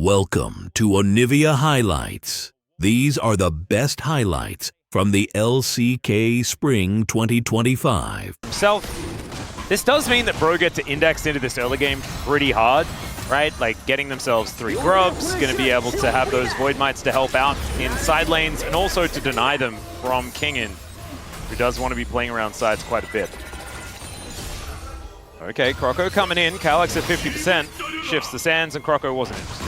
Welcome to Onivia Highlights. These are the best highlights from the LCK Spring 2025. This does mean that Bro get to index into this early game pretty hard, right? Like getting themselves 3 grubs, going to be able to have those Void Mites to help out in side lanes and also to deny them from Kingin, who does want to be playing around sides quite a bit. Okay, Croco coming in, Calyx at 50%, shifts the sands, and Croco wasn't interested.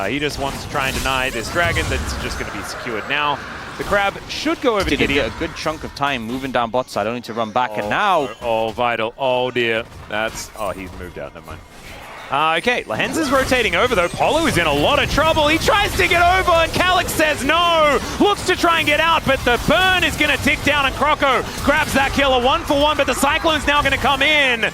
He just wants to try and deny this dragon that's just going to be secured now. The Crab should go over to Gideon. A good chunk of time moving down bot side, only to run back, and now... Oh, Vital. Oh, dear. That's... Oh, he's moved out. Never mind. Okay, Lahenz is rotating over, though. Polo is in a lot of trouble. He tries to get over, and Calyx says no. Looks to try and get out, but the burn is going to tick down, and Croco grabs that kill. A 1-for-1, but the Cyclone's now going to come in.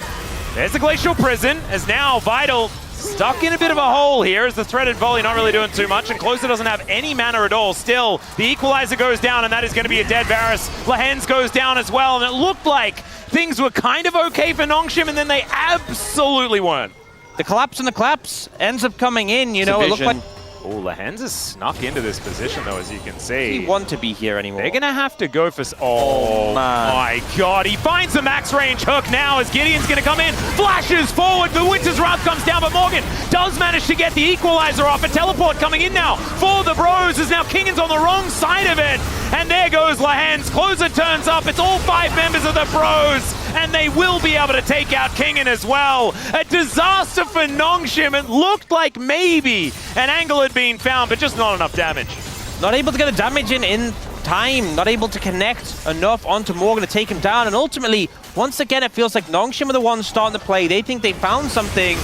There's the Glacial Prison, as now Vital stuck in a bit of a hole here, as the threaded volley not really doing too much, and Closer doesn't have any mana at all. Still, the Equalizer goes down, and that is going to be a dead Varus. Lahenz goes down as well, and it looked like things were kind of okay for Nongshim, and then they absolutely weren't. The collapse and the collapse ends up coming in, you know, it looked like... Oh, Lahenz has snuck into this position, though, as you can see. He want to be here anymore. They're going to have to go for... Oh, my God. He finds the max range hook now as Gideon's going to come in. Flashes forward. The Winter's Wrath comes down, but Morgan does manage to get the Equalizer off. A teleport coming in now for the Bros, as now Kingin's on the wrong side of it. And there goes Lahenz. Closer turns up. It's all 5 members of the Bros, and they will be able to take out Kingin as well. A disaster for Nongshim. It looked like maybe an angle had been found, but just not enough damage. Not able to get the damage in time. Not able to connect enough onto Morgan to take him down. And ultimately, once again, it feels like Nongshim are the ones starting to play. They think they found something.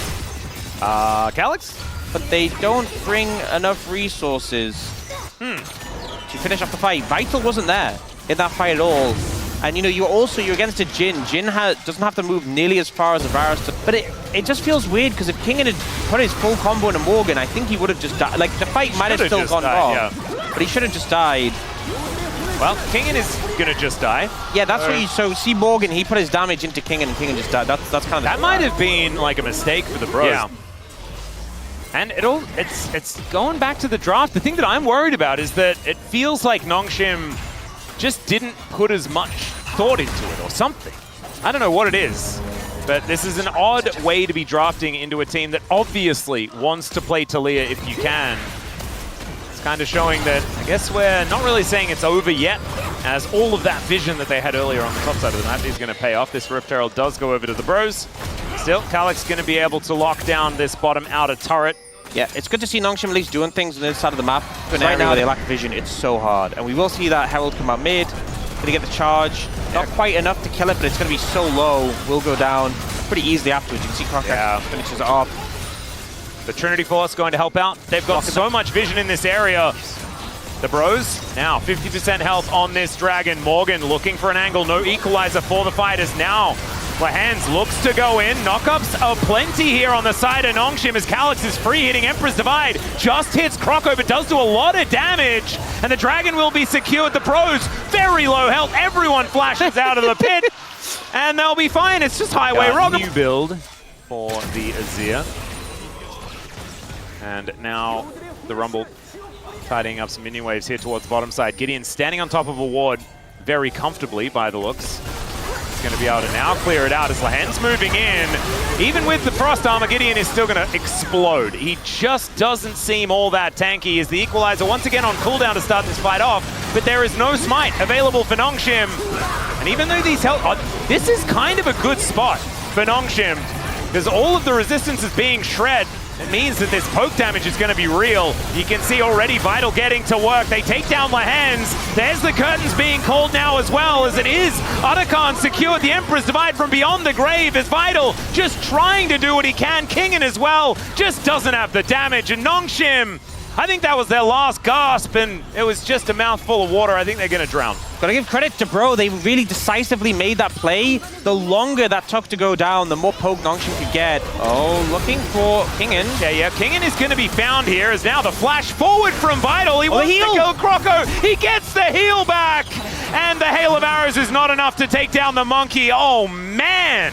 Calyx? But they don't bring enough resources to finish off the fight. Vital wasn't there in that fight at all. And you know, you're against a Jhin. Jhin doesn't have to move nearly as far as a Varus. But it just feels weird, because if Kingin had put his full combo into Morgan, I think he would have just died. Like, the fight might have still gone wrong. Yeah. But he should have just died. Well, Kingin is gonna just die. Yeah, that's what you... So, see Morgan, he put his damage into Kingin, and Kingin just died. That's kind of... That might have been, like, a mistake for the Bros. Yeah. And it's going back to the draft. The thing that I'm worried about is that it feels like Nongshim just didn't put as much thought into it or something. I don't know what it is, but this is an odd way to be drafting into a team that obviously wants to play Taliyah if you can. It's kind of showing that, I guess we're not really saying it's over yet, as all of that vision that they had earlier on the top side of the map is going to pay off. This Rift Herald does go over to the Bros. Still, Calyx going to be able to lock down this bottom outer turret. Yeah, it's good to see Nongshim at least doing things on this side of the map. But right now they lack vision, it's so hard. And we will see that Herald come out mid, gonna get the charge. Not quite enough to kill it, but it's gonna be so low, will go down pretty easily afterwards. You can see Croco finishes it off. The Trinity Force going to help out. They've got so much vision in this area. The Bros, now 50% health on this Dragon. Morgan looking for an angle, no Equalizer for the fighters now. Lahenz looks to go in. Knockups are plenty here on the side of Nongshim, as Calyx is free hitting Emperor's Divide. Just hits Croco, but does do a lot of damage. And the Dragon will be secured. The Pros, very low health. Everyone flashes out of the pit. And they'll be fine. It's just Highway Rock. New build for the Azir. And now the Rumble tidying up some minion waves here towards the bottom side. Gideon standing on top of a ward very comfortably by the looks. Going to be able to now clear it out as Lahenz moving in. Even with the Frost Armor, Gideon is still going to explode. He just doesn't seem all that tanky, as the Equalizer once again on cooldown to start this fight off, but there is no smite available for Nongshim. And even though these this is kind of a good spot for Nongshim, because all of the resistance is being shred. It means that this poke damage is going to be real. You can see already Vital getting to work. They take down Lahenz. There's the curtains being called now as well, as it is Otacon secured. The Emperor's Divide from beyond the grave, as Vital just trying to do what he can. Kingin as well just doesn't have the damage. And Nongshim, I think that was their last gasp, and it was just a mouthful of water. I think they're going to drown. Gotta give credit to Bro. They really decisively made that play. The longer that took to go down, the more poke Nongshim could get. Oh, looking for Kingin. Yeah, Kingin is going to be found here, as now the flash forward from Vital. He wants to kill Croco. He gets the heal back. And the hail of arrows is not enough to take down the monkey. Oh, man.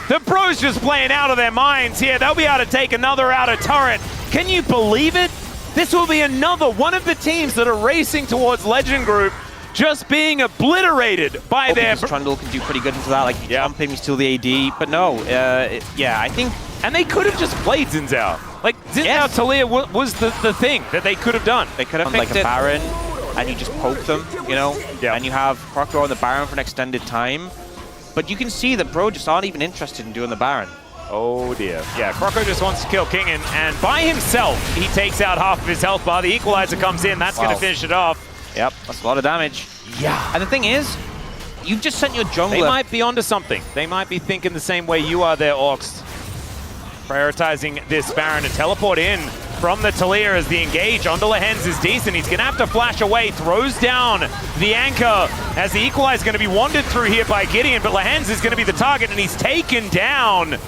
The Bros just playing out of their minds here. They'll be able to take another outer turret. Can you believe it? This will be another one of the teams that are racing towards Legend Group just being obliterated by their... Trundle can do pretty good into that, like you jump him, you steal the AD, but no, yeah, I think... And they could have just played Xin Zhao. Like, Xin Zhao Talia was the thing that they could have done. They could have like a Baron, and you just poke them, you know? Yeah. And you have Croco on the Baron for an extended time. But you can see that Bro just aren't even interested in doing the Baron. Oh dear. Yeah, Croco just wants to kill Kingen, and by himself, he takes out half of his health bar. The Equalizer comes in, that's going to finish it off. Yep, that's a lot of damage. Yeah. And the thing is, you've just sent your jungler... They might be onto something. They might be thinking the same way you are there, Orcs. Prioritizing this Baron to teleport in from the Talia as the engage onto Lehens is decent. He's going to have to flash away, throws down the anchor as the Equalizer is going to be wandered through here by Gideon, but Lehens is going to be the target and he's taken down.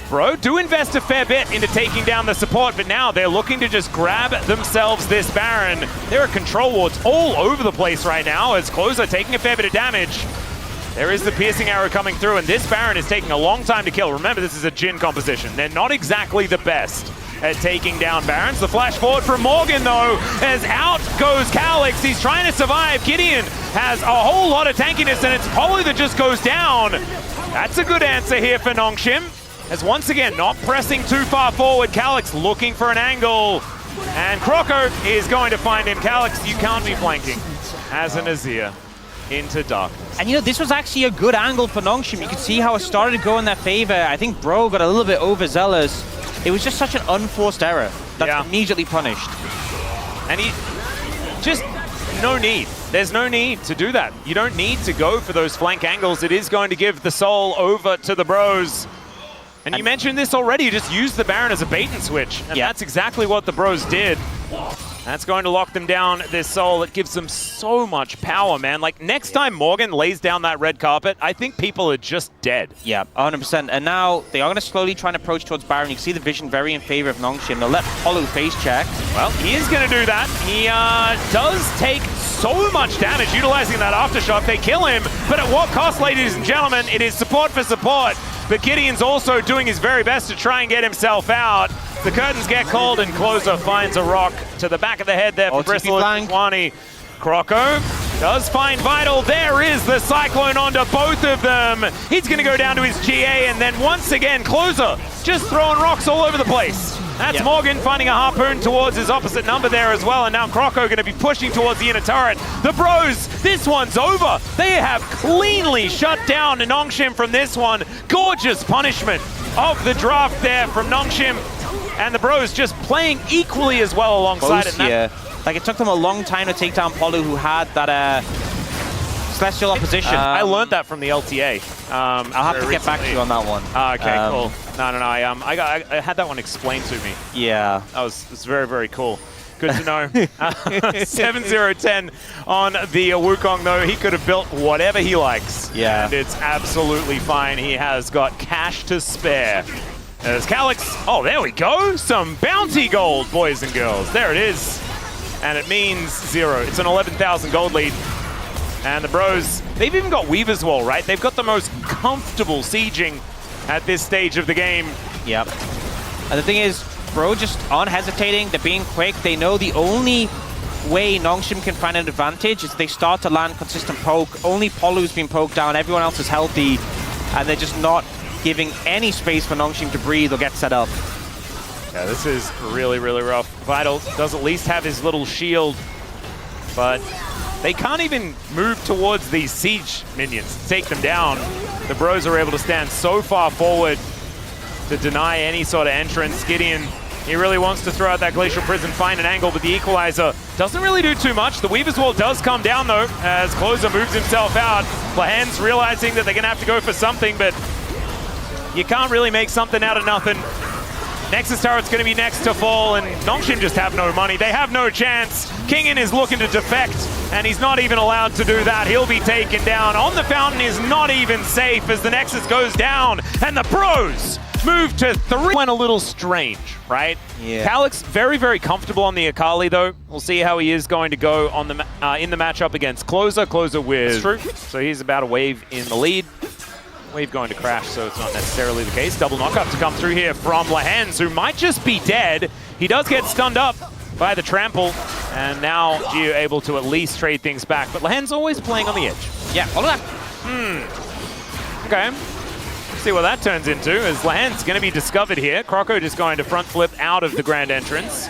Bro do invest a fair bit into taking down the support, but now they're looking to just grab themselves this Baron. There are control wards all over the place right now as Closer taking a fair bit of damage. There is the piercing arrow coming through, and this Baron is taking a long time to kill. Remember, this is a Jhin composition. They're not exactly the best at taking down Barons. The flash forward from Morgan, though, as out goes Calix. He's trying to survive. Gideon has a whole lot of tankiness, and it's Polu that just goes down. That's a good answer here for Nongshim. As once again, not pressing too far forward. Calix looking for an angle. And Croco is going to find him. Calix, you can't be flanking as an Azir into darkness. And you know, this was actually a good angle for Nongshim. You could see how it started to go in their favor. I think Bro got a little bit overzealous. It was just such an unforced error that's immediately punished. And he just, no need. There's no need to do that. You don't need to go for those flank angles. It is going to give the soul over to the Bros. And you mentioned this already, you just used the Baron as a bait and switch. And that's exactly what the Bros did. That's going to lock them down, this soul. It gives them so much power, man. Like, next time Morgan lays down that red carpet, I think people are just dead. Yeah, 100%. And now they are going to slowly try and approach towards Baron. You can see the vision very in favor of Nongshim. They'll let Polu face check. Well, he is going to do that. He does take so much damage utilizing that aftershock. They kill him, but at what cost, ladies and gentlemen? It is support for support. But Gideon's also doing his very best to try and get himself out. The curtains get called, and Closer finds a rock to the back of the head there for Bristle and Swani. Croco does find Vital. There is the Cyclone onto both of them. He's going to go down to his GA, and then once again, Closer just throwing rocks all over the place. That's Morgan finding a harpoon towards his opposite number there as well, and now Croco going to be pushing towards the inner turret. The Bros, this one's over. They have cleanly shut down Nongshim from this one. Gorgeous punishment of the draft there from Nongshim, and the Bros just playing equally as well alongside it. Yeah, like it took them a long time to take down Polu, who had that Celestial opposition. I learned that from the LTA. I'll have to get back to you on that one. Okay, cool. No. I had that one explained to me. Yeah. That was very, very cool. Good to know. 7-0-10 on the Wukong, though. He could have built whatever he likes. Yeah. And it's absolutely fine. He has got cash to spare. There's Calix. Oh, there we go. Some bounty gold, boys and girls. There it is. And it means 0. It's an 11,000 gold lead. And the Bros, they've even got Weaver's Wall, right? They've got the most comfortable sieging at this stage of the game. Yep. And the thing is, Bro just aren't hesitating. They're being quick. They know the only way Nongshim can find an advantage is they start to land consistent poke. Only Polu's been poked down. Everyone else is healthy. And they're just not giving any space for Nongshim to breathe or get set up. Yeah, this is really, really rough. Vital does at least have his little shield, but they can't even move towards these siege minions to take them down. The Bros are able to stand so far forward to deny any sort of entrance. Gideon, he really wants to throw out that Glacial Prison, find an angle, but the Equalizer doesn't really do too much. The Weaver's Wall does come down, though, as Closer moves himself out. Lehens realizing that they're going to have to go for something, but you can't really make something out of nothing. Nexus turret's going to be next to fall, and Nongshim just have no money. They have no chance. Kingen is looking to defect, and he's not even allowed to do that. He'll be taken down. On the Fountain is not even safe as the Nexus goes down, and the Bros move to 3. Went a little strange, right? Yeah. Calix very, very comfortable on the Akali, though. We'll see how he is going to go on the in the matchup against Closer. Closer with... That's true. So he's about a wave in the lead. Wave going to crash, so it's not necessarily the case. Double knockup to come through here from Lehens, who might just be dead. He does get stunned up by the trample, and now Gio able to at least trade things back. But Lahen's always playing on the edge. Yeah, follow that. Okay. See what that turns into, as Lahen's going to be discovered here. Croco just going to front flip out of the grand entrance.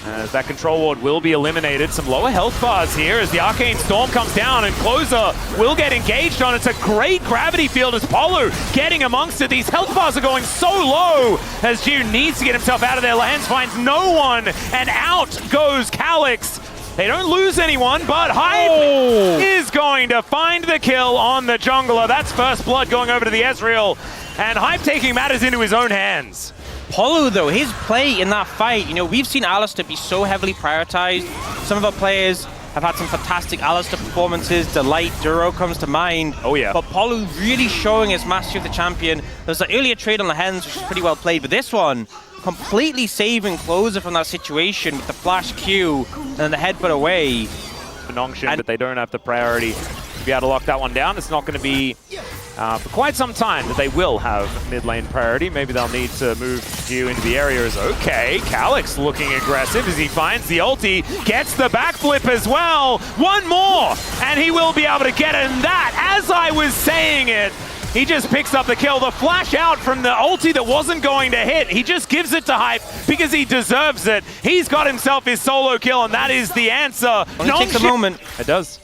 As that control ward will be eliminated. Some lower health bars here as the Arcane Storm comes down and Closer will get engaged on. It's a great gravity field as Polu getting amongst it. These health bars are going so low as Jiu needs to get himself out of there. Lahen's finds no one and out goes Calyx. They don't lose anyone, but Hype is going to find the kill on the jungler. That's first blood going over to the Ezreal, and Hype taking matters into his own hands. Polu, though, his play in that fight, you know, we've seen Alistar be so heavily prioritized. Some of our players have had some fantastic Alistar performances. Delight, Duro comes to mind. Oh, yeah. But Polu really showing his mastery of the champion. There's an earlier trade on the Hens, which is pretty well played, but this one, completely saving Closer from that situation with the flash Q and then the headbutt away. For Nongshim, but they don't have the priority to be able to lock that one down. It's not going to be for quite some time that they will have mid lane priority. Maybe they'll need to move Gio into the areas. Okay, Calyx looking aggressive as he finds the ulti, gets the backflip as well. One more, and he will be able to get it. And that, as I was saying it, he just picks up the kill. The flash out from the ulti that wasn't going to hit. He just gives it to Hype because he deserves it. He's got himself his solo kill, and that is the answer. Only takes a moment. It does.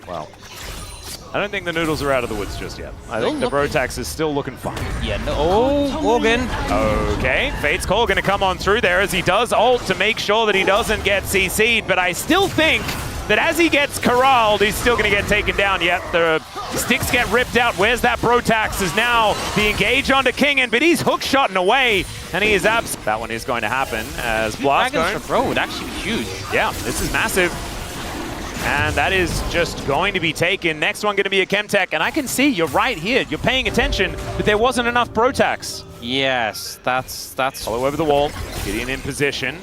Well, I don't think the noodles are out of the woods just yet. I think the Brotax is still looking fine. Yeah, no. Oh, Morgan. Okay, Fate's Call going to come on through there as he does ult to make sure that he doesn't get CC'd, but I still think that as he gets corralled, he's still going to get taken down. Yet the sticks get ripped out. Where's that Brotax? Is now the engage onto Kingen, but he's hook shotting away, and he is abs. That one is going to happen as Blast Dragons for Bro would actually be huge. Yeah, this is massive. And that is just going to be taken. Next one going to be a Chemtech, and I can see you're right here. You're paying attention, but there wasn't enough Brotax. Yes, that's. Follow over the wall. Gideon in position.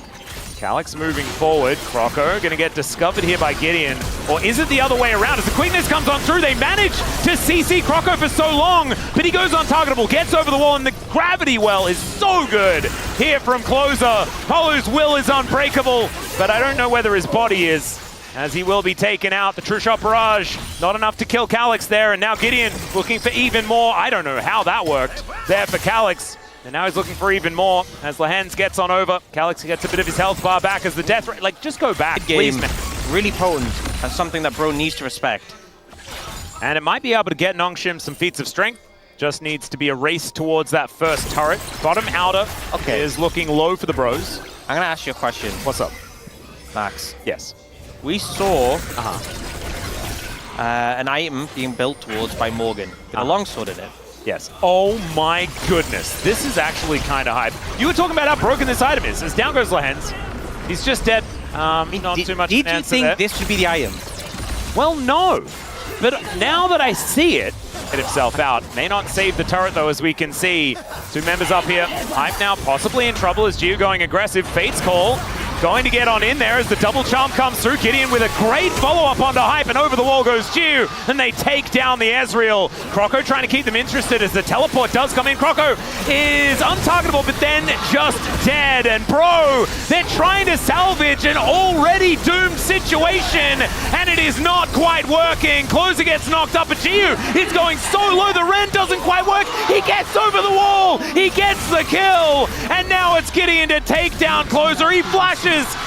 Calyx moving forward. Croco going to get discovered here by Gideon. Or is it the other way around? As the quickness comes on through, they manage to CC Croco for so long, but he goes untargetable, gets over the wall, and the gravity well is so good here from Closer. Polu's will is unbreakable, but I don't know whether his body is, as he will be taken out. The True Shot Barrage, not enough to kill Calyx there, and now Gideon looking for even more. I don't know how that worked there for Calyx. And now he's looking for even more as Lahen's gets on over. Calyx gets a bit of his health bar back as the death rate, like, just go back, please, man. Really potent. That's something that Bro needs to respect. And it might be able to get Nongshim some feats of strength. Just needs to be a race towards that first turret. Bottom outer is looking low for the Bros. I'm going to ask you a question. What's up? Max. Yes. We saw an item being built towards by Morgan with a longsword in it. Yes. Oh my goodness. This is actually kind of hype. You were talking about how broken this item is. As down goes Lahen's. He's just dead. Not too much Did you think this would be the item? Well, no. But now that I see it, get himself out. May not save the turret, though, as we can see. Two members up here. Hype now possibly in trouble as Gio going aggressive. Fate's Call going to get on in there as the double charm comes through. Gideon with a great follow-up onto Hype, and over the wall goes Gio, and they take down the Ezreal. Croco trying to keep them interested as the teleport does come in. Croco is untargetable, but then just dead. And Bro, they're trying to salvage an already doomed situation, and it is not quite working. Closer gets knocked up, but Gio is going so low, the Ren doesn't quite work. He gets over the wall, he gets the kill, and now it's Gideon to take down Closer. He flashes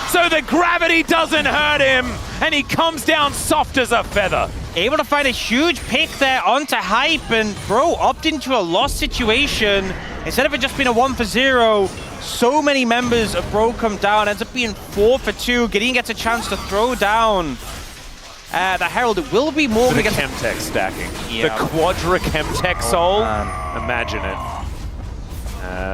so the gravity doesn't hurt him, and he comes down soft as a feather. Able to find a huge pick there onto Hype, and Bro opted into a lost situation. Instead of it just being a 1-for-0, so many members of Bro come down, ends up being 4-for-2. Gideon gets a chance to throw down the Herald. It will be more the Chemtech stacking. Yeah. The Quadra Chemtech soul. Imagine it.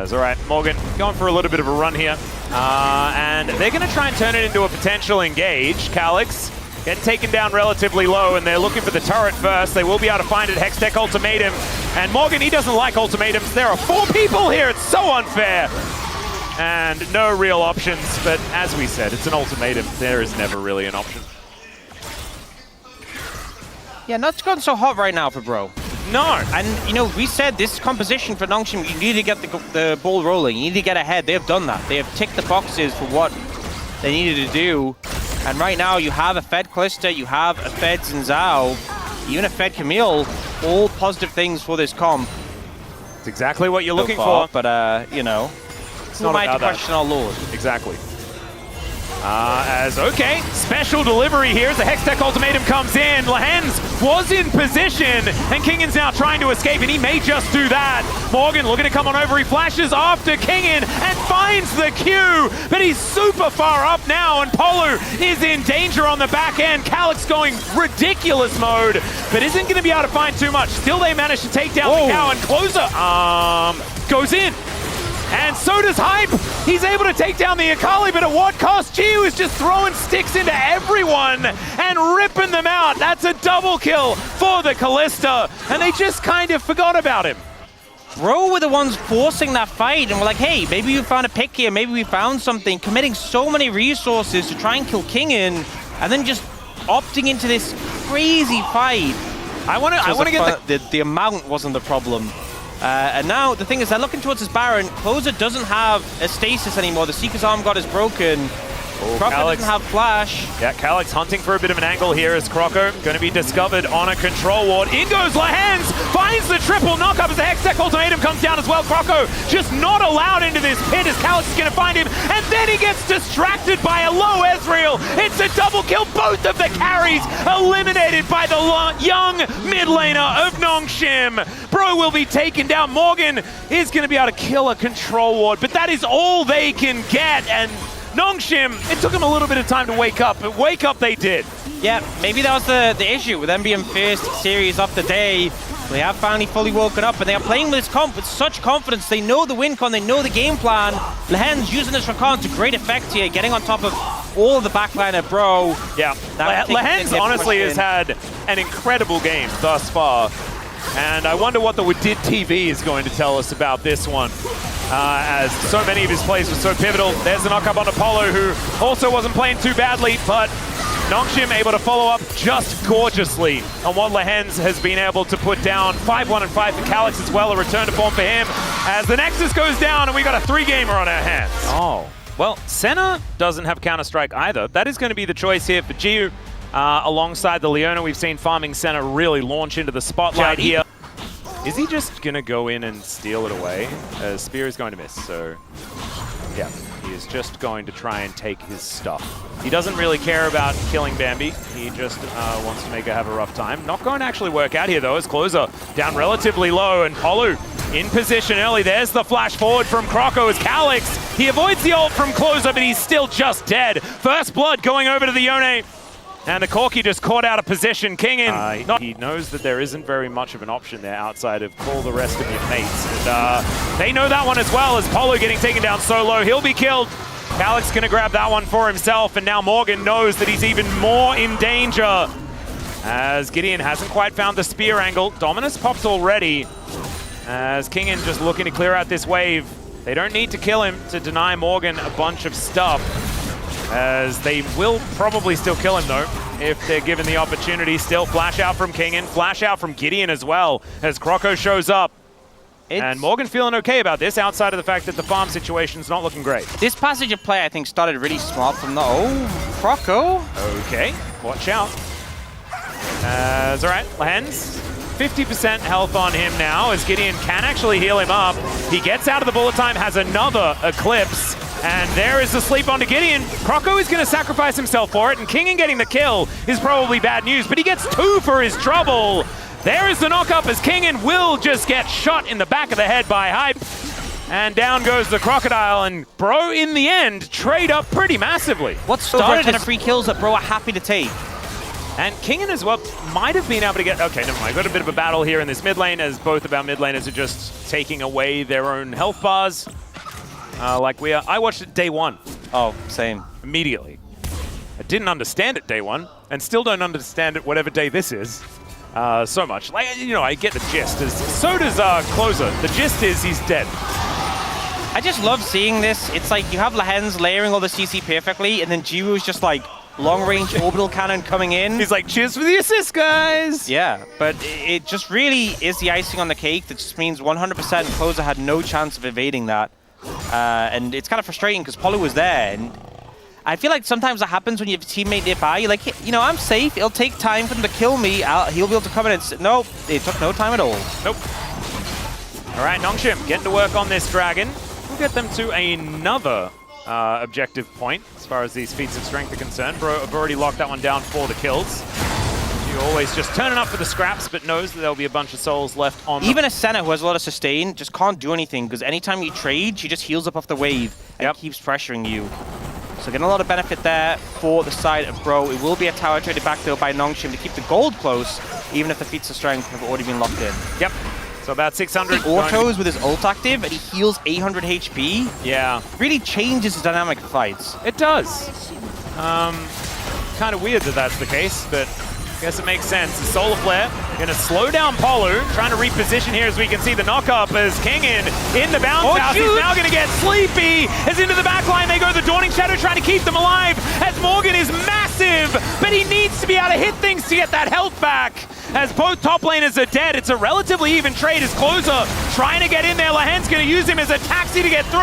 It's all right, Morgan going for a little bit of a run here. And they're going to try and turn it into a potential engage. Calyx get taken down relatively low, and they're looking for the turret first. They will be able to find it. Hextech Ultimatum. And Morgan, he doesn't like ultimatums. There are 4 people here. It's so unfair. And no real options. But as we said, it's an ultimatum. There is never really an option. Yeah, not gone so hot right now for Bro. No. And, you know, we said this composition for Nongshim, you need to get the ball rolling. You need to get ahead. They have done that. They have ticked the boxes for what they needed to do. And right now, you have a fed Kalista, you have a fed Zinzao, even a fed Camille. All positive things for this comp. It's exactly what you're looking for. for. But, you know, it's who not am I to about that. question our Lord? Exactly. Okay, special delivery here as the Hextech ultimatum comes in. Lehens was in position, and Kingan's now trying to escape, and he may just do that. Morgan looking to come on over, he flashes after Kingan and finds the Q, but he's super far up now, and Polu is in danger on the back end. Calyx going ridiculous mode, but isn't going to be able to find too much. Still, they manage to take down the cow, and Closer goes in. And so does Hype. He's able to take down the Akali, but at what cost? Chiu is just throwing sticks into everyone and ripping them out. That's a double kill for the Kalista, and they just kind of forgot about him. Bro were the ones forcing that fight, and we're like, hey, maybe we found a pick here, maybe we found something, committing so many resources to try and kill Kingan, and then just opting into this crazy fight. I want to get the amount wasn't the problem. And now the thing is, they're looking towards his Baron. Closer doesn't have a stasis anymore. The Seeker's Arm God is broken. Croco doesn't have flash. Yeah, Calyx hunting for a bit of an angle here as Croco going to be discovered on a control ward. In goes Lehens, finds the triple knockup as the Hextech ultimatum comes down as well. Croco just not allowed into this pit as Calyx is going to find him, and then he gets distracted by a low Ezreal. It's a double kill. Both of the carries eliminated by the young mid laner of Nongshim. Bro will be taken down. Morgan is going to be able to kill a control ward, but that is all they can get, and Nongshim, it took them a little bit of time to wake up, but wake up they did. Yeah, maybe that was the issue with them being first series of the day. They have finally fully woken up, and they are playing with this comp with such confidence. They know the win con, they know the game plan. Lehens using this Rakan to great effect here, getting on top of all of the backliner, Bro. Yeah, Lehens honestly has had an incredible game thus far, and I wonder what the Wadid TV is going to tell us about this one. As so many of his plays were so pivotal. There's the knock-up on Apollo, who also wasn't playing too badly, but Nongshim able to follow up just gorgeously on what Lehens has been able to put down. 5-1 and 5 for Calyx as well, a return to form for him, as the Nexus goes down and we got a 3-gamer on our hands. Oh, well, Senna doesn't have Counter-Strike either. That is going to be the choice here for Giu. Alongside the Leona, we've seen farming Senna really launch into the spotlight here. Is he just going to go in and steal it away? Spear is going to miss, so yeah, he is just going to try and take his stuff. He doesn't really care about killing Bambi. He just wants to make her have a rough time. Not going to actually work out here, though, as Closer down relatively low, and Polu in position early. There's the flash forward from Croco as Calyx. He avoids the ult from Closer, but he's still just dead. First blood going over to the Yone. And the Corki just caught out of position. Kingan, he knows that there isn't very much of an option there outside of call the rest of your mates. And they know that one as well, as Polu getting taken down so low. He'll be killed. Calyx gonna grab that one for himself, and now Morgan knows that he's even more in danger, as Gideon hasn't quite found the spear angle. Dominus popped already, as Kingan just looking to clear out this wave. They don't need to kill him to deny Morgan a bunch of stuff, as they will probably still kill him though, if they're given the opportunity. Still flash out from Kingan, flash out from Gideon as well, as Croco shows up. And Morgan feeling okay about this, outside of the fact that the farm situation's not looking great. This passage of play, I think, started really smart from the... Oh, Croco. Okay, watch out. All right, Lehens, 50% health on him now, as Gideon can actually heal him up. He gets out of the bullet time, has another Eclipse. And there is the sleep onto Gideon. Croco is going to sacrifice himself for it, and Kingan getting the kill is probably bad news, but he gets 2 for his trouble. There is the knock-up as Kingan will just get shot in the back of the head by Hype. And down goes the Crocodile, and Bro, in the end, trade up pretty massively. What started as free kills that Bro are happy to take. And Kingan as well might have been able to get... Okay, never mind. Got a bit of a battle here in this mid lane, as both of our mid laners are just taking away their own health bars. Like we are. I watched it day one. Oh, same. Immediately. I didn't understand it day one, and still don't understand it whatever day this is. So much. Like, you know, I get the gist. So does Closer. The gist is he's dead. I just love seeing this. It's like you have Lehens layering all the CC perfectly, and then Jiwoo's just like long-range orbital cannon coming in. He's like, cheers for the assist, guys! Yeah, but it just really is the icing on the cake. That just means 100% Closer had no chance of evading that. And it's kind of frustrating because Polu was there. And I feel like sometimes that happens when you have a teammate nearby. You're like, you know, I'm safe. It'll take time for them to kill me. He'll be able to come in and... Nope, it took no time at all. Nope. All right, Nongshim getting to work on this dragon. We'll get them to another objective point as far as these feats of strength are concerned. Bro, I've already locked that one down for the kills. You're always just turning up for the scraps, but knows that there'll be a bunch of souls left on Even a Senna who has a lot of sustain just can't do anything, because anytime you trade, she just heals up off the wave and keeps pressuring you. So getting a lot of benefit there for the side of Bro. It will be a tower traded back though by Nongshim to keep the gold close, even if the feats of strength have already been locked in. Yep. So about 600. Autos with his ult active, and he heals 800 HP. Yeah. Really changes his dynamic of fights. It does. Kind of weird that that's the case, but I guess it makes sense. The Solar Flare going to slow down Polu, trying to reposition here as we can see the knock-up as Kingin in the bounce house. He's now going to get sleepy as into the back line they go. The Dawning Shadow trying to keep them alive as Morgan is massive, but he needs to be able to hit things to get that health back. As both top laners are dead, it's a relatively even trade as Closer trying to get in there. Lahen's going to use him as a taxi to get through,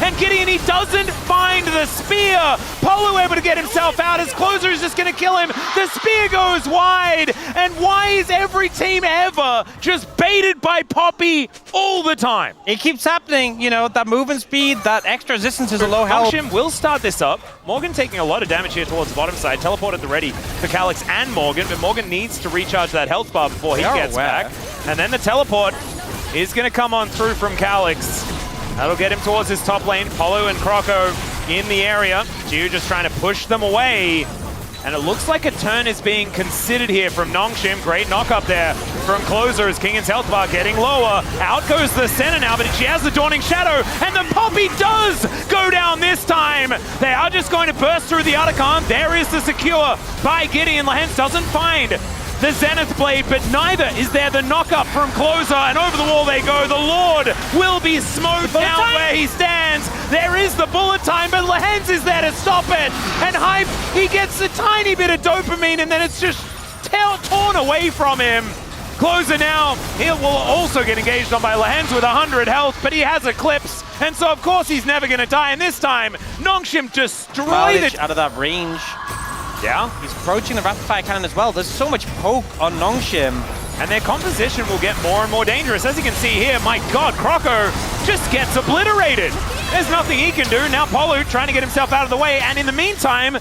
and Gideon, he doesn't find the spear. Polu able to get himself out as Closer is just going to kill him. The spear goes wide, and why is every team ever just baited by Poppy all the time? It keeps happening, you know, that movement speed, that extra resistance is a low health. Nongshim will start this up. Morgan taking a lot of damage here towards the bottom side. Teleport at the ready for Calyx and Morgan, but Morgan needs to recharge that health bar before he gets back. And then the teleport is going to come on through from Calyx. That'll get him towards his top lane. Polu and Croco in the area. Jiu just trying to push them away. And it looks like a turn is being considered here from Nongshim. Great knock up there from Closer as Kingin's health bar getting lower. Out goes the Senna now, but she has the Dawning Shadow, and the Poppy does go down this time. They are just going to burst through the Otacon. There is the secure by Gideon. Lahens doesn't find the Zenith Blade, but neither is there the knock-up from Closer, and over the wall they go. The Lord will be smote down where he stands. There is the bullet time, but Lahens is there to stop it. And Hype, he gets a tiny bit of dopamine, and then it's just torn away from him. Closer now, he will also get engaged on by Lahens with 100 health, but he has Eclipse, and so of course he's never going to die. And this time, Nongshim destroyed it. Out of that range. Yeah. He's approaching the rapid fire cannon as well. There's so much poke on Nongshim. And their composition will get more and more dangerous. As you can see here, my God, Croco just gets obliterated. There's nothing he can do. Now Polu trying to get himself out of the way. And in the meantime,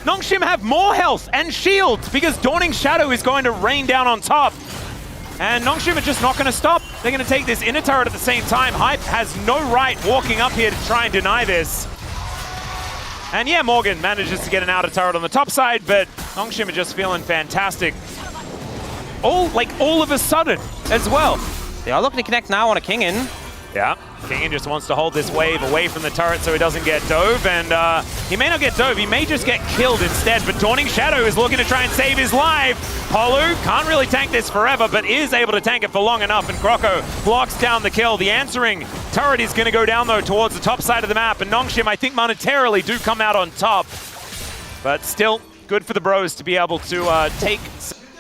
Nongshim have more health and shields because Dawning Shadow is going to rain down on top. And Nongshim are just not going to stop. They're going to take this inner turret at the same time. Hype has no right walking up here to try and deny this. And yeah, Morgan manages to get an outer turret on the top side, but Nongshim are just feeling fantastic. All of a sudden as well. They are looking to connect now on a Kingin. Yeah, Kingin just wants to hold this wave away from the turret so he doesn't get dove, and he may not get dove, he may just get killed instead, but Dawning Shadow is looking to try and save his life. Polu can't really tank this forever, but is able to tank it for long enough, and Croco blocks down the kill. The answering turret is going to go down, though, towards the top side of the map, and Nongshim, I think, monetarily do come out on top, but still good for the bros to be able to take...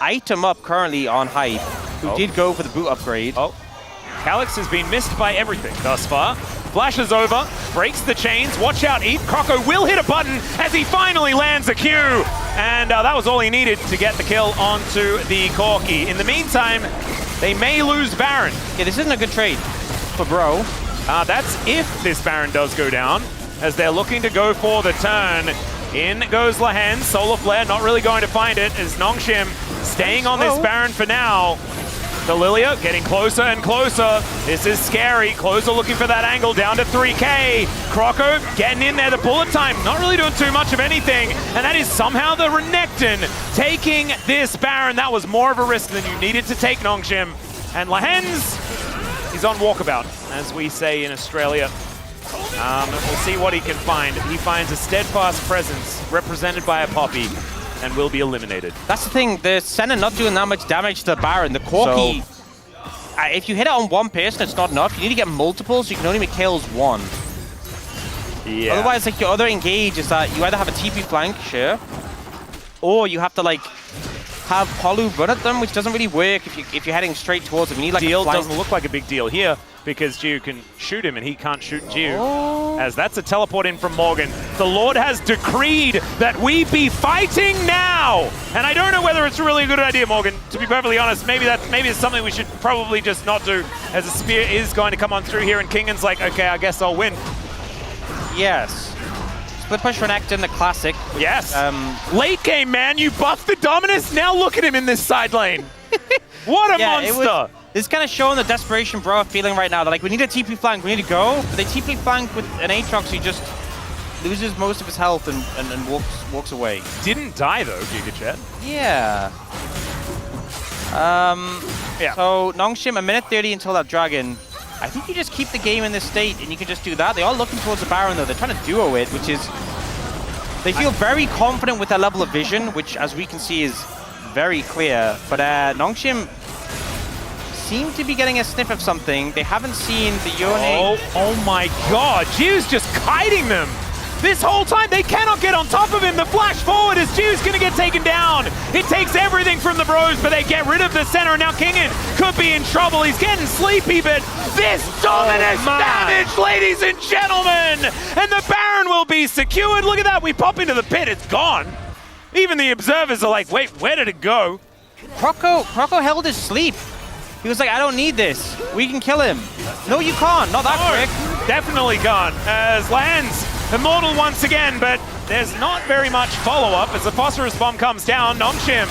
Item up currently on Hype, who did go for the boot upgrade. Calyx has been missed by everything thus far. Flashes over, breaks the chains. Watch out, Eve. Croco will hit a button as he finally lands a Q. And that was all he needed to get the kill onto the Corki. In the meantime, they may lose Baron. Yeah, this isn't a good trade for Bro. That's if this Baron does go down, as they're looking to go for the turn. In goes Lahen. Solar Flare not really going to find it as Nongshim staying on this Baron for now. The Lilia getting closer and closer. This is scary. Closer looking for that angle down to 3K. Croco getting in there. The bullet time not really doing too much of anything. And that is somehow the Renekton taking this Baron. That was more of a risk than you needed to take, Nongshim. And Lahens is on walkabout, as we say in Australia. We'll see what he can find. He finds a steadfast presence represented by a Poppy and will be eliminated. That's the thing, the Senna not doing that much damage to the Baron. The Corki, if you hit it on one person, it's not enough. You need to get multiples, so you can only make kills one. Yeah. Otherwise, like your other engage is that you either have a TP flank, sure, or you have to like have Polu run at them, which doesn't really work if you're heading straight towards them. You need like deal a flank. doesn't look like a big deal here because Jiu can shoot him and he can't shoot Jiu. As that's a teleport in from Morgan. The Lord has decreed that we be fighting now! And I don't know whether it's really a good idea, Morgan, to be perfectly honest. Maybe it's something we should probably just not do, as a spear is going to come on through here and Kingan's like, okay, I guess I'll win. Yes. Split push for Nectar in the classic. Yes. Late game, man. You buffed the Dominus. Now look at him in this side lane. What a monster. It's kind of showing the desperation bro feeling right now. They're like, we need a TP flank. We need to go. But they TP flank with an Aatrox who just loses most of his health and walks away. Didn't die, though, GigaChat. Yeah. So Nongshim, a minute 30 until that dragon. I think you just keep the game in this state and you can just do that. They are looking towards the Baron though. They're trying to duo it, which is... They feel very confident with their level of vision, which as we can see is very clear. But Nongshim seem to be getting a sniff of something. They haven't seen the Yone. Oh my god. Jiu's just kiting them. This whole time, they cannot get on top of him. The flash forward as Jiu's going to get taken down. It takes everything from the bros, but they get rid of the center. Now Kingan could be in trouble. He's getting sleepy, but this dominant damage, ladies and gentlemen. And the Baron will be secured. Look at that. We pop into the pit. It's gone. Even the observers are like, wait, where did it go? Croco held his sleep. He was like, I don't need this. We can kill him. No, you can't. Not that quick. Definitely gone. As lands immortal once again, but there's not very much follow-up as the phosphorus bomb comes down. Nongshim,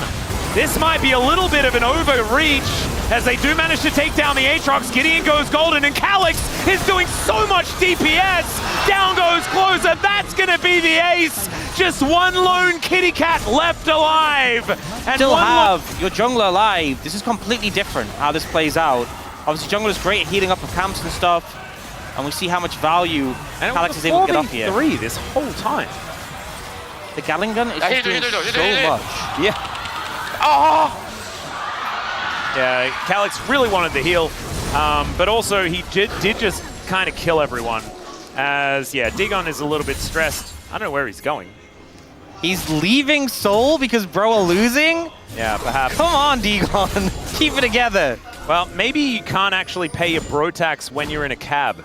this might be a little bit of an overreach as they do manage to take down the Aatrox. Gideon goes golden and Calyx is doing so much DPS. Down goes Closer. That's going to be the ace. Just one lone kitty cat left alive. And still have your jungler alive. This is completely different how this plays out. Obviously, jungler is great at healing up of camps and stuff. And we see how much value Calyx is able to get off here. 3 this whole time. The Gatling gun is just doing so much. Yeah. Oh! Yeah, Calyx really wanted the heal, but also he did just kind of kill everyone. As, yeah, Digon is a little bit stressed. I don't know where he's going. He's leaving Seoul because bro are losing? Yeah, perhaps. Come on, Digon. Keep it together. Well, maybe you can't actually pay your bro tax when you're in a cab.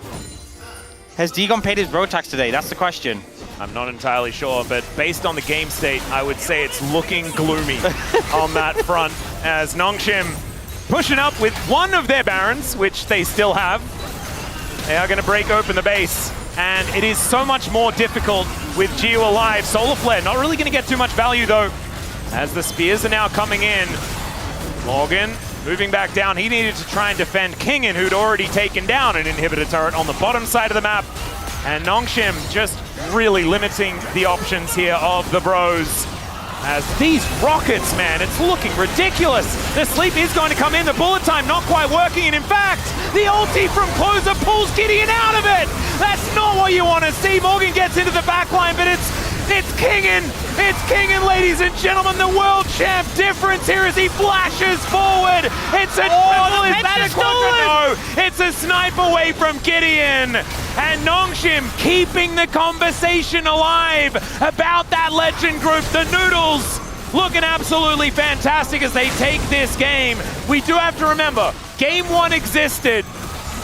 Has Digon paid his bro tax today? That's the question. I'm not entirely sure, but based on the game state, I would say it's looking gloomy on that front. As Nongshim pushing up with one of their Barons, which they still have. They are going to break open the base, and it is so much more difficult with Jiu alive. Solar Flare not really going to get too much value, though, as the spears are now coming in. Morgan moving back down. He needed to try and defend Kingan, who'd already taken down an inhibitor turret on the bottom side of the map. And Nongshim just really limiting the options here of the bros. As these rockets, man, it's looking ridiculous. The sleep is going to come in. The bullet time not quite working. And in fact, the ulti from Closer pulls Gideon out of it. That's not what you want to see. Morgan gets into the backline, but it's Kingan. It's Kingan, ladies and gentlemen, the world champ. Difference here as he flashes forward. It's a triple. Is that a quadra? No, it's a snipe away from Gideon. And Nongshim keeping the conversation alive about that legend group. The Noodles looking absolutely fantastic as they take this game. We do have to remember, game 1 existed,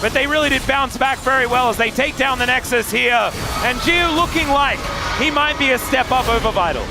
but they really did bounce back very well as they take down the Nexus here. And Jiu looking like he might be a step up over Vital.